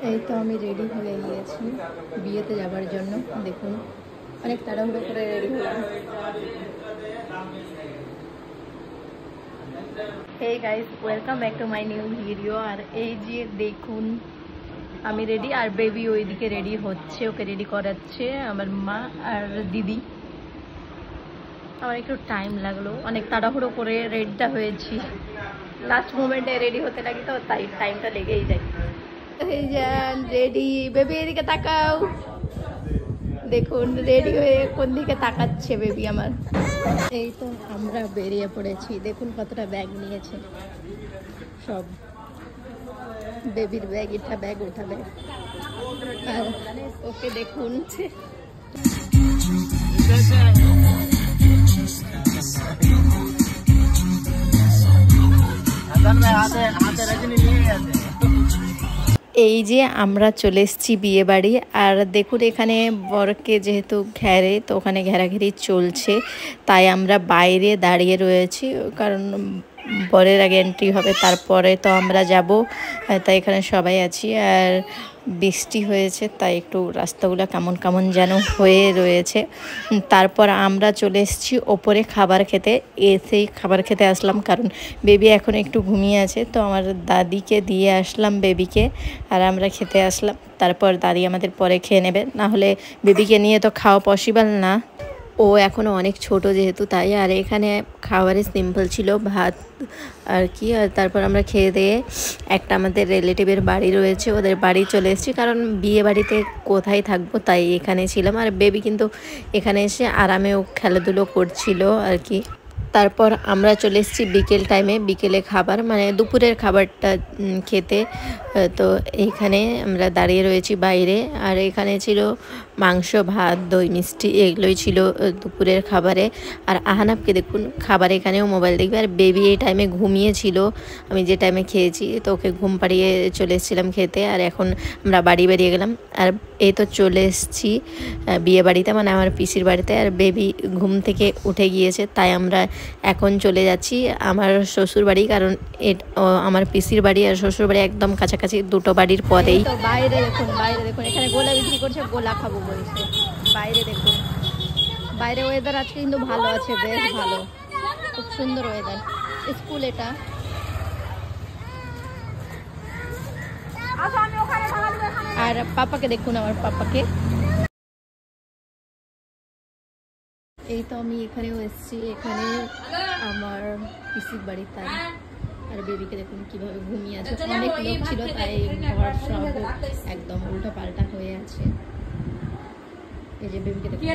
এই তো আমি রেডি হয়ে গিয়েছি বিয়েতে যাবার জন্য। দেখুন অনেক তাড়াহুড়ো করে রেডি হলাম। Hey guys, welcome back to my new video। আর এই যে দেখুন আমি রেডি আর বেবি ওইদিকে রেডি হচ্ছে, ওকে রেডি করাচ্ছে আমার মা আর দিদি। আমার একটু টাইম লাগলো, অনেক তাড়াহুড়ো করে রেডিটা হয়েছি, লাস্ট মোমেন্টে রেডি হতে লাগে তো তাই টাইমটা লেগেই যায়। এই যান রেডি, বেবি এদিকে তাকাও, দেখুন রেডি হয়ে কোন দিকে তাকাচ্ছে বেবি আমার। এই তো আমরা বেরিয়ে পড়েছি, দেখুন কতটা ব্যাগ নিয়েছে, সব বেবির ব্যাগ, এটা ব্যাগ ওঠা ব্যাগ। আর ওকে দেখুন এই যে আমরা চলে এসেছি বিয়ে বাড়ি। আর দেখুন এখানে বরকে যেহেতু ঘেরে, তো ওখানে ঘেরাঘেরি চলছে, তাই আমরা বাইরে দাঁড়িয়ে রয়েছি, কারণ বরের আগে এন্ট্রি হবে, তারপরে তো আমরা যাব, তাই এখানে সবাই আছি। আর বৃষ্টি হয়েছে তাই একটু রাস্তাগুলো কেমন কেমন যেন হয়ে রয়েছে। তারপর আমরা চলে এসেছি ওপরে খাবার খেতে। এসেই খাবার খেতে আসলাম, কারণ বেবি এখন একটু ঘুমিয়ে আছে, তো আমার দাদিকে দিয়ে আসলাম বেবিকে, আর আমরা খেতে আসলাম। তারপর দাদি আমাদের পরে খেয়ে নেবে, না হলে বেবিকে নিয়ে তো খাওয়া পসিবল না, ও এখনও অনেক ছোট যেহেতু, তাই। আর এখানে খাবারে সিম্পল ছিল, ভাত আর কি। আর তারপর আমরা খেয়ে দিয়ে একটা আমাদের রিলেটিভের বাড়ি রয়েছে, ওদের বাড়ি চলে এসেছি, কারণ বিয়ে বাড়িতে কোথায় থাকবো, তাই এখানে ছিলাম। আর বেবি কিন্তু এখানে এসে আরামেও খেলাধুলো করছিল আর কি। তারপর আমরা চলে এসেছি বিকেল টাইমে, বিকেলে খাবার মানে দুপুরের খাবারটা খেতে। তো এইখানে আমরা দাঁড়িয়ে রয়েছি বাইরে, আর এখানে ছিল মাংস, ভাত, দই মিষ্টি, এগুলোই ছিল দুপুরের খাবারে। আর আহানাবকে দেখুন খাবার, এখানেও মোবাইল দেখবে। আর বেবি এই টাইমে ঘুমিয়েছিল, আমি যে টাইমে খেয়েছি, তো ওকে ঘুম পাড়িয়ে চলে এসেছিলাম খেতে। আর এখন আমরা বাড়ি বেরিয়ে গেলাম। আর এই তো চলে এসেছি বিয়ে বাড়িতে, মানে আমার পিসির বাড়িতে। আর বেবি ঘুম থেকে উঠে গিয়েছে, তাই আমরা এখন চলে যাচ্ছি আমার শ্বশুর বাড়ি, কারণ আমার পিসির বাড়ি আর শ্বশুর বাড়ি একদম কাছাকাছি, দুটো বাড়ির পরেই। তো বাইরে দেখুন, বাইরে দেখুন এখানে গোলা বিক্রি করছে, গোলা খাবো বলছে। বাইরে দেখুন, বাইরে ওয়েদার আজকে কিন্তু ভালো আছে, বেশ ভালো, খুব সুন্দর ওয়েদার। স্কুল এটা। আর পাপাকে দেখুন, আমার পাপাকে। এই তো আমি এখানেও এসেছি, এখানে আমার পিসির বাড়ি, তাই। আর বেবিকে দেখুন কিভাবে ঘুমিয়ে আছে, অনেক লোক ছিল তাই ঘর সব একদম উল্টো পাল্টা হয়ে আছে। এই যে বেবিকে দেখুন,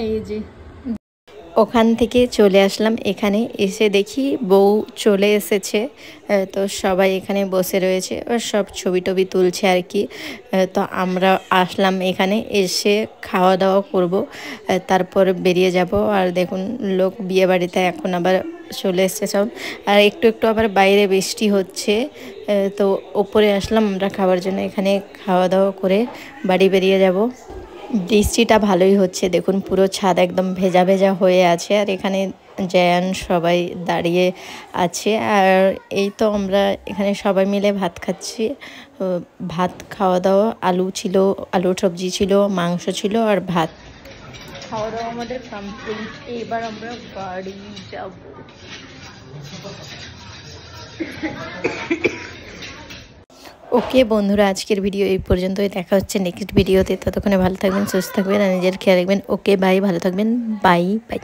এই যে। ওখান থেকে চলে আসলাম এখানে, এসে দেখি বউ চলে এসেছে, তো সবাই এখানে বসে রয়েছে, সব ছবি টবি তুলছে আর কি। তো আমরা আসলাম এখানে, এসে খাওয়া দাওয়া করব, তারপর বেরিয়ে যাব। আর দেখুন লোক বিয়ে বাড়িতে এখন আবার চলে এসছে সব। আর একটু একটু আবার বাইরে বৃষ্টি হচ্ছে, তো ওপরে আসলাম আমরা খাবার জন্য, এখানে খাওয়া দাওয়া করে বাড়ি বেরিয়ে যাব। বৃষ্টিটা ভালোই হচ্ছে, দেখুন পুরো ছাদ একদম ভেজা ভেজা হয়ে আছে। আর এখানে জায়ান সবাই দাঁড়িয়ে আছে। আর এই তো আমরা এখানে সবাই মিলে ভাত খাচ্ছি। ভাত খাওয়া দাওয়া, আলু ছিল, আলুর সবজি ছিল, মাংস ছিল আর ভাত। খাওয়া দাওয়া আমাদের কমপ্লিট, এবার আমরা বাড়ি যাব। ওকে বন্ধুরা, আজকের ভিডিও এই পর্যন্তই, দেখা হচ্ছে নেক্সট ভিডিওতে। ততক্ষণে ভালো থাকবেন, সুস্থ থাকবেন আর নিজের খেয়াল রাখবেন। ওকে বাই, ভালো থাকবেন, বাই বাই।